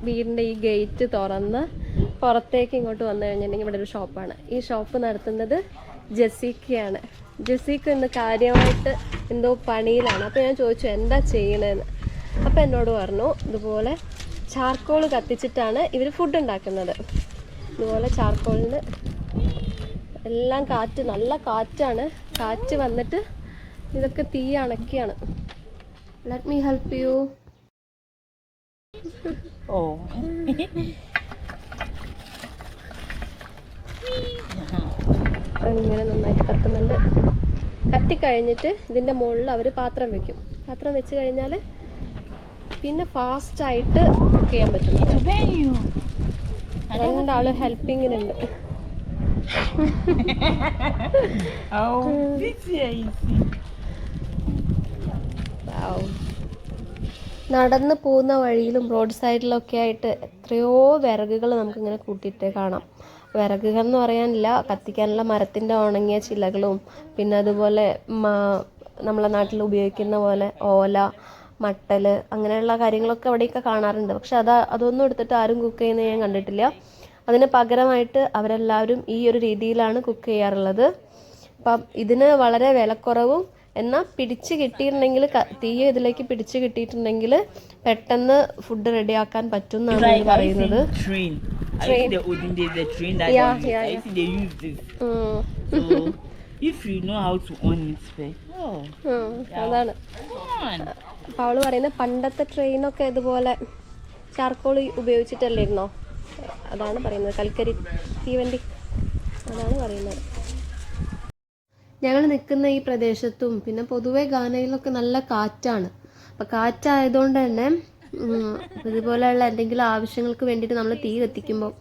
വീടിൻ്റെ ഈ ഗേറ്റ് തുറന്ന് പുറത്തേക്ക് ഇങ്ങോട്ട് വന്നു കഴിഞ്ഞിട്ടുണ്ടെങ്കിൽ ഇവിടെ ഒരു ഷോപ്പാണ്. ഈ ഷോപ്പ് നടത്തുന്നത് ജെസിക്കയാണ്. ജെസിക്ക ഇന്ന് കാര്യമായിട്ട് എന്തോ പണിയിലാണ്. അപ്പോൾ ഞാൻ ചോദിച്ചു എന്താ ചെയ്യണതെന്ന്. അപ്പോൾ എന്നോട് പറഞ്ഞു ഇതുപോലെ ചാർക്കോൾ കത്തിച്ചിട്ടാണ് ഇവർ ഫുഡ് ഉണ്ടാക്കുന്നത്. ഇതുപോലെ ചാർക്കോളിന് എല്ലാം കാറ്റ്, നല്ല കാറ്റാണ്. കാറ്റ് വന്നിട്ട് ഇതൊക്കെ തീ അണക്കിയാണ്. Let me help you. അങ്ങനെ നന്നായിട്ട് കത്തുന്നുണ്ട്. കത്തിക്കഴിഞ്ഞിട്ട് ഇതിൻ്റെ മുകളിൽ അവർ പാത്രം വെക്കും. പാത്രം വെച്ച് കഴിഞ്ഞാൽ പിന്നെ ഫാസ്റ്റായിട്ട് കുക്ക് ചെയ്യാൻ പറ്റും. രണ്ടാള് ഹെൽപ്പിങ്ങിനുണ്ട്. നടന്ന് പോകുന്ന വഴിയിലും റോഡ് സൈഡിലൊക്കെ ആയിട്ട് എത്രയോ വിറകുകൾ നമുക്കിങ്ങനെ കൂട്ടിയിട്ട് കാണാം. വിറകുകൾ എന്ന് പറയാനില്ല, കത്തിക്കാനുള്ള മരത്തിൻ്റെ ഉണങ്ങിയ ചില്ലകളും പിന്നെ അതുപോലെ നമ്മളെ നാട്ടിൽ ഉപയോഗിക്കുന്ന പോലെ ഓല, മട്ടൽ, അങ്ങനെയുള്ള കാര്യങ്ങളൊക്കെ അവിടെയൊക്കെ കാണാറുണ്ട്. പക്ഷെ അതൊന്നും എടുത്തിട്ട് ആരും കുക്ക് ചെയ്യുന്നത് ഞാൻ കണ്ടിട്ടില്ല. അതിന് പകരമായിട്ട് അവരെല്ലാവരും ഈ ഒരു രീതിയിലാണ് കുക്ക് ചെയ്യാറുള്ളത്. അപ്പം ഇതിന് വളരെ വിലക്കുറവും എന്നാൽ പിടിച്ച് കിട്ടിയിട്ടുണ്ടെങ്കിൽ, തീ ഇതിലേക്ക് പിടിച്ച് കിട്ടിയിട്ടുണ്ടെങ്കിൽ പെട്ടെന്ന് ഫുഡ് റെഡിയാക്കാൻ പറ്റും എന്നാണ് പറയുന്നത്. അതാണ് അപ്പം അവള് പറയുന്നത് പണ്ടത്തെ ട്രെയിനൊക്കെ ഇതുപോലെ ചാർക്കോൾ ഉപയോഗിച്ചിട്ടല്ലായിരുന്നോ? അതാണ് പറയുന്നത്, കൽക്കരി തീവണ്ടി, അതാണ് പറയുന്നത്. ഞങ്ങൾ നിൽക്കുന്ന ഈ പ്രദേശത്തും പിന്നെ പൊതുവെ ഗാനയിലൊക്കെ നല്ല കാറ്റാണ്. അപ്പം കാറ്റായതുകൊണ്ട് തന്നെ ഇതുപോലെയുള്ള എന്തെങ്കിലും ആവശ്യങ്ങൾക്ക് വേണ്ടിയിട്ട് നമ്മൾ തീ കത്തിക്കുമ്പോൾ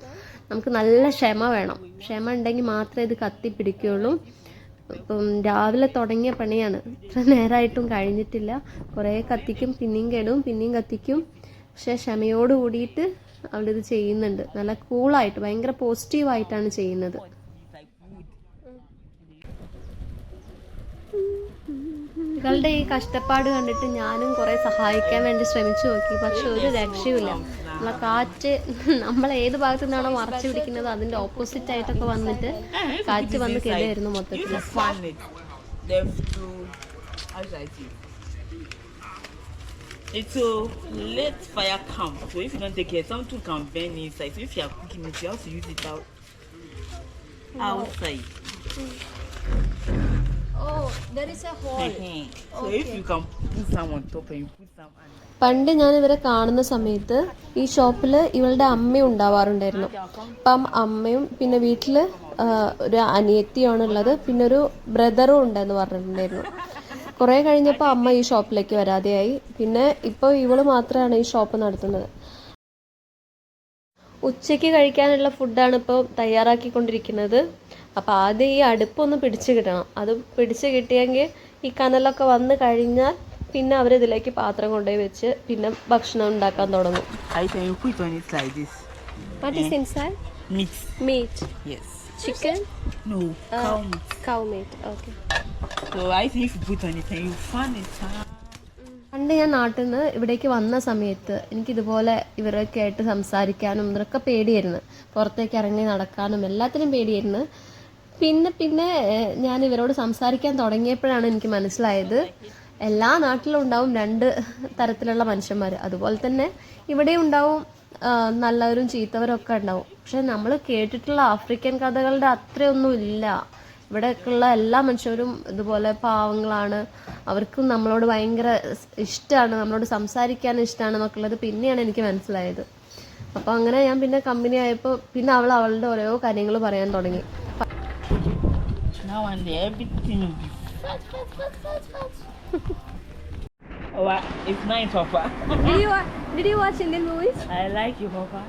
നമുക്ക് നല്ല ക്ഷമ വേണം. ക്ഷമ ഉണ്ടെങ്കിൽ മാത്രമേ ഇത് കത്തിപ്പിടിക്കുകയുള്ളൂ. ഇപ്പം രാവിലെ തുടങ്ങിയ പണിയാണ്, ഇത്ര നേരമായിട്ടും കഴിഞ്ഞിട്ടില്ല. കുറേ കത്തിക്കും, പിന്നെയും കെടും, പിന്നെയും കത്തിക്കും. പക്ഷെ ക്ഷമയോട് കൂടിയിട്ട് അവളിത് ചെയ്യുന്നുണ്ട്. നല്ല കൂളായിട്ട്, ഭയങ്കര പോസിറ്റീവായിട്ടാണ് ചെയ്യുന്നത്. ഇവളുടെ ഈ കഷ്ടപ്പാട് കണ്ടിട്ട് ഞാനും കുറേ സഹായിക്കാൻ വേണ്ടി ശ്രമിച്ചു നോക്കി. പക്ഷെ ഒരു രക്ഷയുമില്ല. നമ്മളെ കാറ്റ് നമ്മൾ ഏത് ഭാഗത്തു നിന്നാണോ മറച്ചു പിടിക്കുന്നത് അതിൻ്റെ ഓപ്പോസിറ്റ് ആയിട്ടൊക്കെ വന്നിട്ട് കാറ്റ് വന്ന് കെടുമായിരുന്നു മൊത്തത്തിൽ. It's a let fire come. So if you don't take care, something can burn inside. So if you are cooking it, you have to use it outside. Oh, there is a hole. So if you can put some on top and you put some under. പണ്ട് ഞാൻ ഇവരെ കാണുന്ന സമയത്ത് ഈ ഷോപ്പിൽ ഇവളുടെ അമ്മയും ഉണ്ടാവാറുണ്ടായിരുന്നു. അപ്പം അമ്മയും പിന്നെ വീട്ടിൽ ഒരു അനിയത്തിയാണുള്ളത്, പിന്നെ ഒരു ബ്രദറും ഉണ്ടെന്ന് പറഞ്ഞിട്ടുണ്ടായിരുന്നു. കുറേ കഴിഞ്ഞപ്പോൾ അമ്മ ഈ ഷോപ്പിലേക്ക് വരാതെയായി. പിന്നെ ഇപ്പോൾ ഇവള് മാത്രമാണ് ഈ ഷോപ്പ് നടത്തുന്നത്. ഉച്ചയ്ക്ക് കഴിക്കാനുള്ള ഫുഡാണ് ഇപ്പോൾ തയ്യാറാക്കിക്കൊണ്ടിരിക്കുന്നത്. അപ്പോൾ ആദ്യം ഈ അടുപ്പൊന്ന് പിടിച്ച് കിട്ടണം. അത് പിടിച്ച് കിട്ടിയെങ്കിൽ ഈ കനലൊക്കെ വന്ന് കഴിഞ്ഞാൽ പിന്നെ അവരിതിലേക്ക് പാത്രം കൊണ്ടുപോയി വെച്ച് പിന്നെ ഭക്ഷണം ഉണ്ടാക്കാൻ തുടങ്ങും. What is inside? Meat. Yes. Chicken? No, cow meat. Cow meat. Okay. So I think if you put on it and you fan it. പണ്ട് ഞാൻ നാട്ടിൽ നിന്ന് ഇവിടേക്ക് വന്ന സമയത്ത് എനിക്കിതുപോലെ ഇവരൊക്കെ ആയിട്ട് സംസാരിക്കാനും ഇതൊക്കെ പേടിയായിരുന്നു. പുറത്തേക്ക് ഇറങ്ങി നടക്കാനും എല്ലാത്തിനും പേടിയായിരുന്നു. പിന്നെ ഞാൻ ഇവരോട് സംസാരിക്കാൻ തുടങ്ങിയപ്പോഴാണ് എനിക്ക് മനസ്സിലായത് എല്ലാ നാട്ടിലും ഉണ്ടാവും രണ്ട് തരത്തിലുള്ള മനുഷ്യന്മാർ. അതുപോലെ തന്നെ ഇവിടെ ഉണ്ടാവും നല്ലവരും ചീത്തവരും ഒക്കെ ഉണ്ടാവും. പക്ഷെ നമ്മൾ കേട്ടിട്ടുള്ള ആഫ്രിക്കൻ കഥകളുടെ അത്രയൊന്നും ഇല്ല. ഇവിടെയൊക്കെയുള്ള എല്ലാ മനുഷ്യരും ഇതുപോലെ പാവങ്ങളാണ്. അവർക്കും നമ്മളോട് ഭയങ്കര ഇഷ്ടമാണ്, നമ്മളോട് സംസാരിക്കാൻ ഇഷ്ടമാണെന്നൊക്കെ ഉള്ളത് പിന്നെയാണ് എനിക്ക് മനസ്സിലായത്. അപ്പോൾ അങ്ങനെ ഞാൻ പിന്നെ കമ്പനി ആയപ്പോൾ പിന്നെ അവളുടെ ഓരോ കാര്യങ്ങൾ പറയാൻ തുടങ്ങി. Oh, it's nice, Papa. Did you watch Indian movies? I like you, Papa.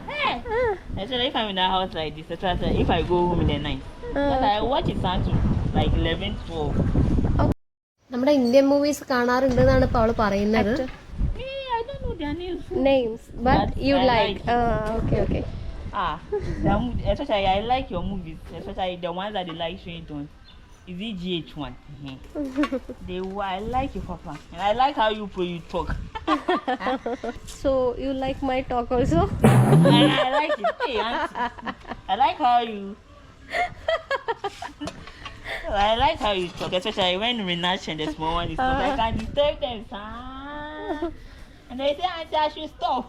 Actually, if I'm in the house like this, if I go home in the night, I watch it until like 11, 12. നമ്മുടെ Indian movies കാണാറുണ്ട് എന്നാണ് ഇപ്പോൾ അവൾ പറയുന്നത്. I don't know their names, but you like. Okay. Especially I like your movies, especially the ones that they like showing on. Is it GH1? I like you, Papa, and I like how you talk. So you like my talk also? I like it. Hey, auntie. I like how you. I like how you talk, especially when Renach and the small one is talking. I can disturb them, son. And they say, Auntie, I should stop.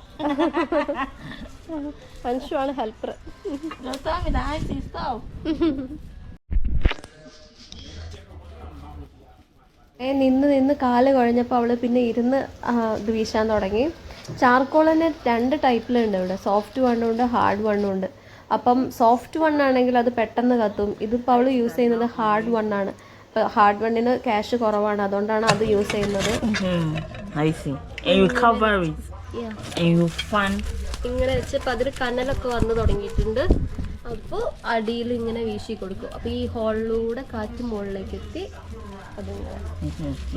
അൻഷുവാണ് helper. Don't tell me that Auntie, stop. നിന്ന് കാല് കുഴഞ്ഞപ്പോൾ അവള് പിന്നെ ഇരുന്ന് ഇത് വീശാൻ തുടങ്ങി. Charcoal തന്നെ 2 ടൈപ്പിലുണ്ട് ഇവിടെ, സോഫ്റ്റ് വണ്ണുണ്ട് ഹാർഡ് വണ്ണുണ്ട്. അപ്പം സോഫ്റ്റ് വണ്ണാണെങ്കിൽ അത് പെട്ടെന്ന് കത്തും. ഇതിപ്പോൾ അവൾ യൂസ് ചെയ്യുന്നത് ഹാർഡ് വണ്ണാണ്. അപ്പോൾ ഹാർഡ് വണ്ണിന് ക്യാഷ് കുറവാണ്, അതുകൊണ്ടാണ് അത് യൂസ് ചെയ്യുന്നത്. I see. And you cover it. And you fan. ഇങ്ങനെ വെച്ചപ്പോൾ അതിൽ കനലൊക്കെ വന്ന് തുടങ്ങിയിട്ടുണ്ട്. അപ്പോൾ അടിയിൽ ഇങ്ങനെ വീശി കൊടുക്കും. അപ്പോൾ ഈ ഹോളിലൂടെ കാറ്റ് മുകളിലേക്ക് എത്തി അതിങ്ങനെ.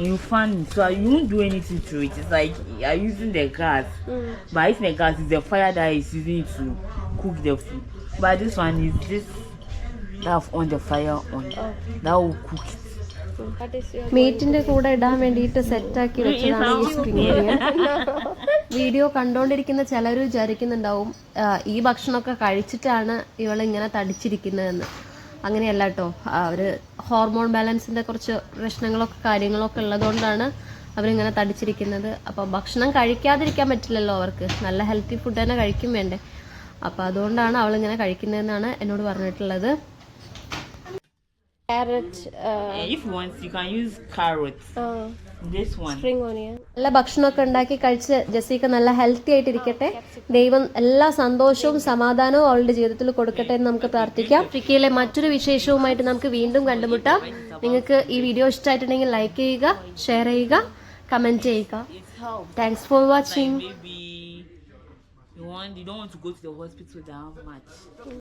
You fan it, so you won't do anything to it. It's like you are using the gas. But if the gas is the fire that is using it to cook the food. But this one is just that on the fire on. That will cook it. മീറ്റിന്റെ കൂടെ ഇടാൻ വേണ്ടിയിട്ട് സെറ്റാക്കി വെച്ചതാണ് ഈ spring onion. Video കണ്ടോണ്ടിരിക്കുന്ന ചിലർ വിചാരിക്കുന്നുണ്ടാവും ഈ ഭക്ഷണമൊക്കെ കഴിച്ചിട്ടാണ് ഇവളിങ്ങനെ തടിച്ചിരിക്കുന്നതെന്ന്. അങ്ങനെയല്ല കേട്ടോ. അവർ ഹോർമോൺ ബാലൻസിന്റെ കുറച്ച് പ്രശ്നങ്ങളൊക്കെ കാര്യങ്ങളൊക്കെ ഉള്ളതുകൊണ്ടാണ് അവരിങ്ങനെ തടിച്ചിരിക്കുന്നത്. അപ്പോൾ ഭക്ഷണം കഴിക്കാതിരിക്കാൻ പറ്റില്ലല്ലോ അവർക്ക്. നല്ല ഹെൽത്തി ഫുഡ് തന്നെ കഴിക്കും വേണ്ടേ. അപ്പോൾ അതുകൊണ്ടാണ് അവളിങ്ങനെ കഴിക്കുന്നതെന്നാണ് എന്നോട് പറഞ്ഞിട്ടുള്ളത്. Carrot, if you want, you can use carrots. This one. Spring onion. നല്ല ഭക്ഷണമൊക്കെ ഉണ്ടാക്കി കഴിച്ച് ജസീക്ക നല്ല ഹെൽത്തി ആയിട്ടിരിക്കട്ടെ. ദൈവം എല്ലാ സന്തോഷവും സമാധാനവും അവളുടെ ജീവിതത്തിൽ കൊടുക്കട്ടെ എന്ന് നമുക്ക് പ്രാർത്ഥിക്കാം. ആഫ്രിക്കയിലെ മറ്റൊരു വിശേഷവുമായിട്ട് നമുക്ക് വീണ്ടും കണ്ടുമുട്ടാം. നിങ്ങൾക്ക് ഈ വീഡിയോ ഇഷ്ടമായിട്ടുണ്ടെങ്കിൽ ലൈക്ക് ചെയ്യുക, ഷെയർ ചെയ്യുക, കമന്റ് ചെയ്യുക. Thanks for watching. Maybe you don't want to go to the hospital that much.